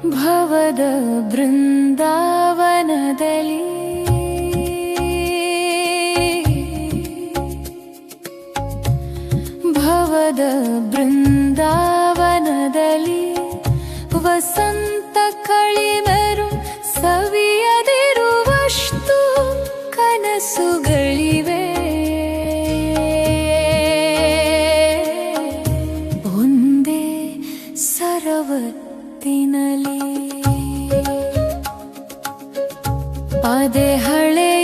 ಭವದ ಬೃಂದಾವನದಲ್ಲಿ ಭವದ ಬೃಂದಾವನದಲ್ಲಿ ವಸಂತ ಕಳಿವರು ಸವಿಯದಿರುವಷ್ಟು ಕನಸುಗಳಿವೆ. ಒಂದೇ ಸರವತ್ತಿನಲ್ಲಿ ಅದೇ ಹಳೆ